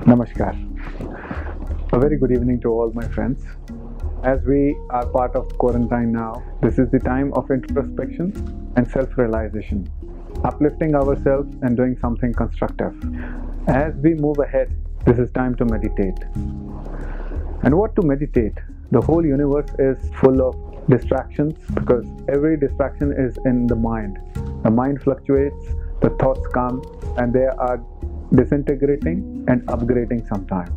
Namaskar. A very good evening to all my friends. As we are part of quarantine now, this is the time of introspection and self-realization, uplifting ourselves and doing something constructive. As we move ahead, this is time to meditate. And what to meditate? The whole universe is full of distractions because every distraction is in the mind. The mind fluctuates, the thoughts come, and they are disintegrating and upgrading sometimes.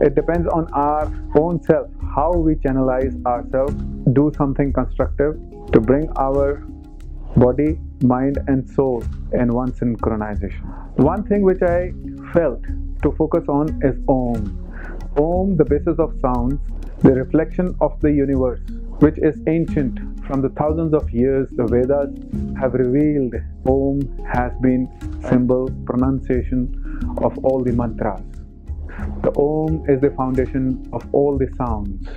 It depends on our own self, how we channelize ourselves, do something constructive to bring our body, mind and soul in one synchronization. One thing which I felt to focus on is Om. Om, the basis of sounds, the reflection of the universe, which is ancient. From the thousands of years, the Vedas have revealed Om has been symbol, pronunciation of all the mantras. The Om is the foundation of all the sounds.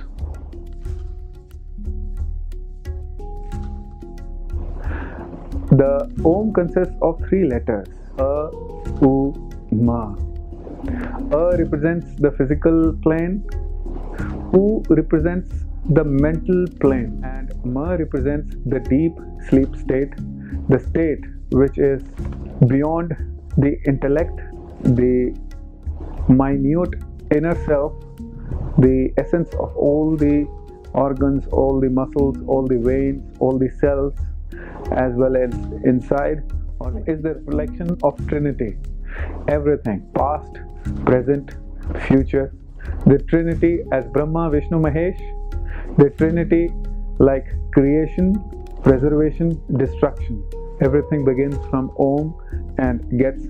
The Om consists of three letters, A, U, Ma. A represents the physical plane, U represents the mental plane, and Ma represents the deep sleep state, the state which is beyond the intellect, the minute inner self, the essence of all the organs, all the muscles, all the veins, all the cells, as well as inside, is the reflection of Trinity. Everything, past, present, future. The Trinity as Brahma, Vishnu, Mahesh. The Trinity like creation, preservation, destruction. Everything begins from Om and gets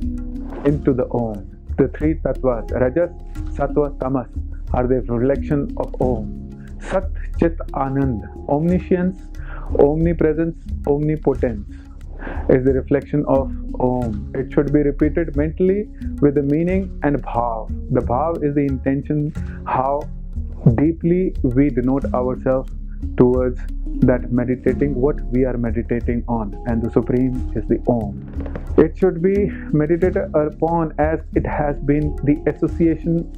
into the Om. The three tattvas, Rajas, Sattva, Tamas, are the reflection of Om. Sat, Chit, Anand, omniscience, omnipresence, omnipotence is the reflection of Om. It should be repeated mentally with the meaning and bhav. The bhav is the intention, how deeply we denote ourselves towards that meditating what we are meditating on, and the supreme is the Om. It should be meditated upon as it has been the association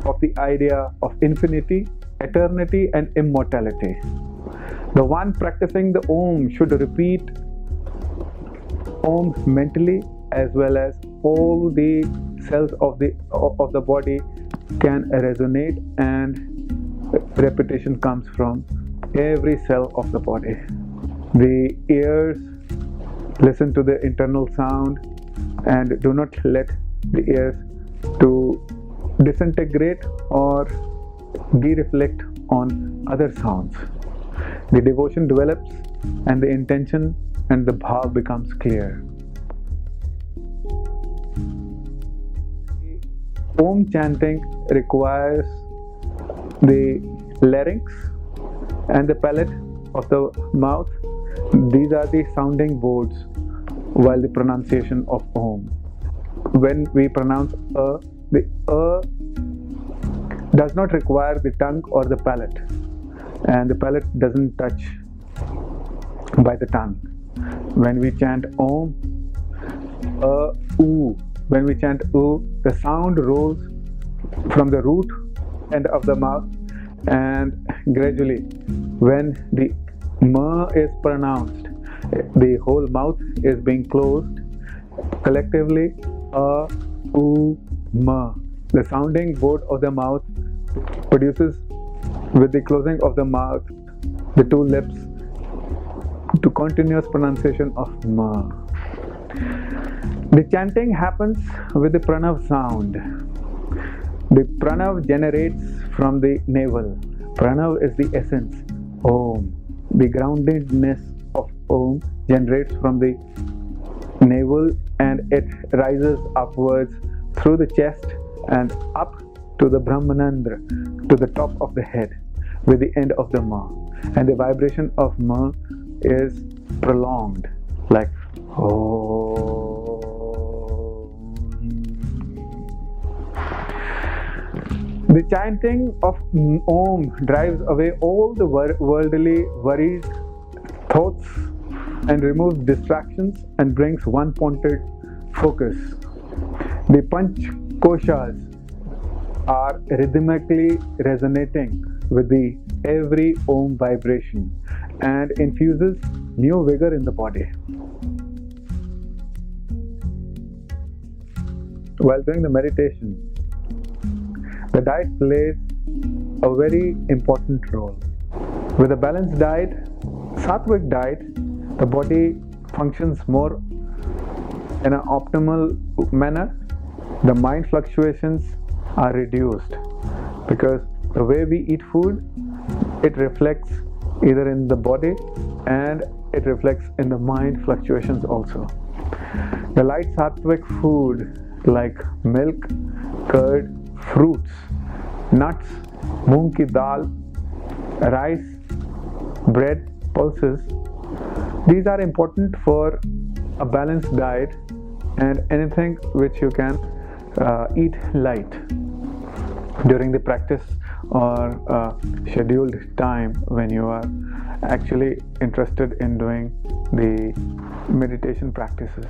of the idea of infinity, eternity and immortality. The one practicing the Om should repeat Om mentally, as well as all the cells of the body can resonate, and repetition comes from every cell of the body. The ears listen to the internal sound and do not let the ears to disintegrate or de-reflect on other sounds. The devotion develops and the intention and the bhav becomes clear. Om chanting requires the larynx and the palate of the mouth. These are the sounding boards while the pronunciation of Om. When we pronounce the does not require the tongue or the palate, and the palate doesn't touch by the tongue. When we chant Om, U, when we chant U, the sound rolls from the root end of the mouth, and gradually when the Ma is pronounced, the whole mouth is being closed. Collectively, U, Ma. The sounding board of the mouth produces, with the closing of the mouth, the two lips, to continuous pronunciation of Ma. The chanting happens with the Pranava sound. The Pranava generates from the navel. Pranava is the essence, Om. The groundedness of Om generates from the navel, and it rises upwards through the chest and up to the Brahmanandra, to the top of the head, with the end of the Ma. And the vibration of Ma is prolonged, like Oh. The chanting of Om drives away all the worldly worries thoughts and removes distractions and brings one pointed focus. The Panch Koshas are rhythmically resonating with the every Om vibration and infuses new vigor in the body. While doing the meditation, the diet plays a very important role. With a balanced diet, sattvic diet, the body functions more in an optimal manner. The mind fluctuations are reduced because the way we eat food, it reflects either in the body and it reflects in the mind fluctuations also. The light sattvic food like milk, curd, fruits, nuts, moong ki dal, rice, bread, pulses, these are important for a balanced diet and anything which you can eat light during the practice or scheduled time when you are actually interested in doing the meditation practices.